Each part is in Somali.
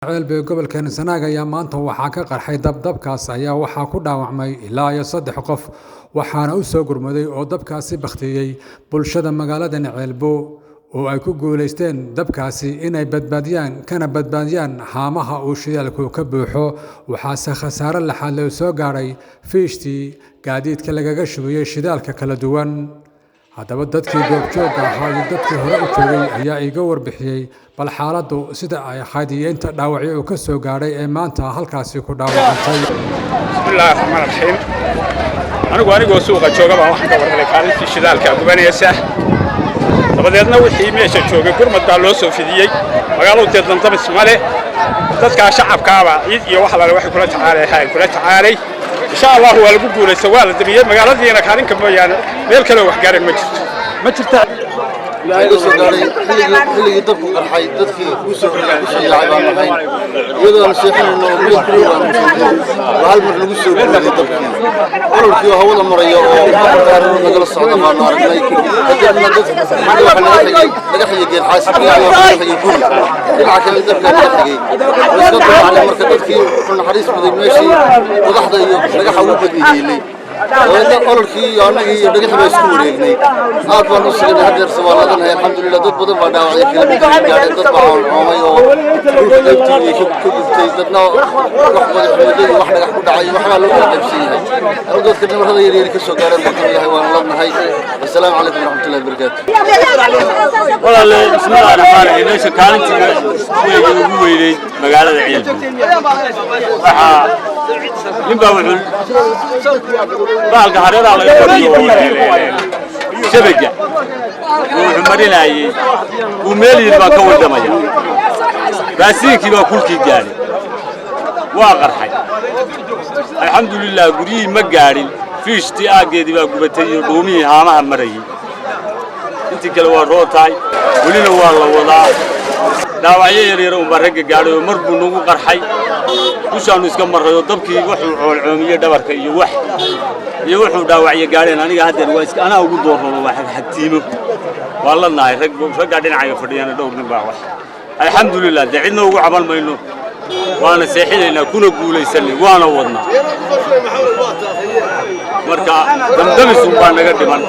Ceelbeeg gobolka Sanaag ayaa maanta waxaa ka qarxay dabkaas ayaa waxaa ku dhaawacmay ilaa iyo 3 qof waxaana u soo gurmaday oo dabkaasi baktiyay bulshada magaalada Ceelbo oo ay ku guuleysteen dabkaasi inay badbaadiyaan haamaha uu shidaalku ka buuxo waxaase khasaare laxaad loo soo gaaray fiishtii gaadiidka lagaga shubiyay shidaalka kala duwan haddaba dadkii goobjoogga ahaa iyo dadkii hore u joogay ayaa iga warbixiyay bal xaaladdu sida ay ahayd iyo inta dhaawacyo uu ka soo gaaray ee maanta halkaasi ku dhaawacantay bismillaahi raxmaani raxiim anigoo suuqa jooga baan waxaan ka warhelay kaalintii shidaalka gubanaysa dabadeedna wixii meesha joogay gurmad baa loo soo fidiyey magaaladu deedantamis male dadka shacabkaaba ciid iyo wax laga waxay kula tacaalay insha Allah waa lagu guuleystay waa la dabiyay magaaladiina kaalinka mooyaan meel kale wax gaaray ma jirta ilaahay soo gaaray xilligii dabku qarxay dadkii ku soo yaacay baan ahayn iyadoo aan sheexinayno meel kale hal mar lagu soo gaaray dabkii ololkii hawada marayo oo qaarada nagala socda baan aragnay kadibna dadka laga xigay geed xaasibiga iyo laga xigay guri dhinaca kale dabka laga xigay iska baxay marka dadkii naxariis baday meeshii wadaxda iyo laga xawu badiyay ololkii anagii iyo dhagaxba isku wareegnay aad baan u sugnay hadeer Soomaalidan alxamdulillah dad badan baa dhaawacay kala mid gaadhay dad baa oomay oo dhulkii ku gubtay dadna wax madaxweynaha wax dhagax ku dhacay waxa loo qaybsan yahay dadka nimarada yar ka soo gaaray dadka ilaahay waan ladnahay assalaamu calaykum waraxmatullaahi wabarakaatuh walaal bismillaahir rahmaanir rahiim meesha kaalintiga ugu weynay magaalada Ceelbo waxa ninbaa wuxuu baalka hareeraha laga fadhiyo shabaga wuxuu marinayay uu meeliyay baa ka wadamaya baasiinkii baa kulkii gaaray waa qarxay alxamdulillah guriyii ma gaarin fiishtii aageedii baa gubatay iyo dhuumihii haamaha marayay intii kale waa rootay welina waa la wadaa dhaawacyo yaryar oo ragga gaaray oo mar buu nagu qarxay dushaanu iska marayo dabkii wuxuu coolcoomiyay dhabarka iyo wuxuu dhaawacyo gaareen aniga hadda waa iska anaa ugu doorno wax xagtiimo waa la nahay ragga dhinaca fadhiyana dhowr nin baa wax alxamdulillah cidna ugu caban mayno waana seexinayna kuna guuleysanay waana wadnaa marka damdamis baa naga dhiman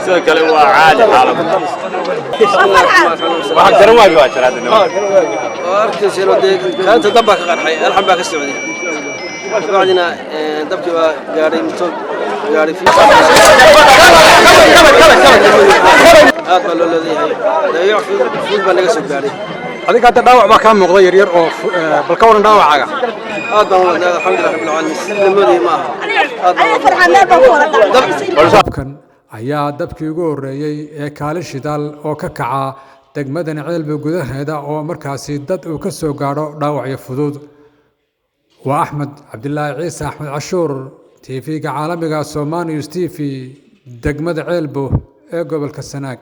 sida kale waa caadi xaaladda waxa garan waayo waa jiraadna arkaysiino kaanta dabba ka qarxay alxam baa ka socday waxaadina dabkii waa gaaray mito gaaray fi aad baa loo leeyahay dayac fi baa naga soo gaaray adiga hadda dhaawac baa ka muuqda yaryar oo bal ka waran dhaawacaaga aad baan wadnaa alxamdulillah rabbil caalamiin nimadii ma aha dabkan ayaa dabkii ugu horeeyay ee kaalin shidaal oo ka kaca degmadan Ceelbeeg gudaheeda oo markaasi dad uu ka soo gaaro dhaawacyo fudud waa Axmed Cabdilaahi Ciise Axmed Cashuur TV-ga caalamiga Soomaali News TV degmada Ceelbeeg ee gobolka Sanaag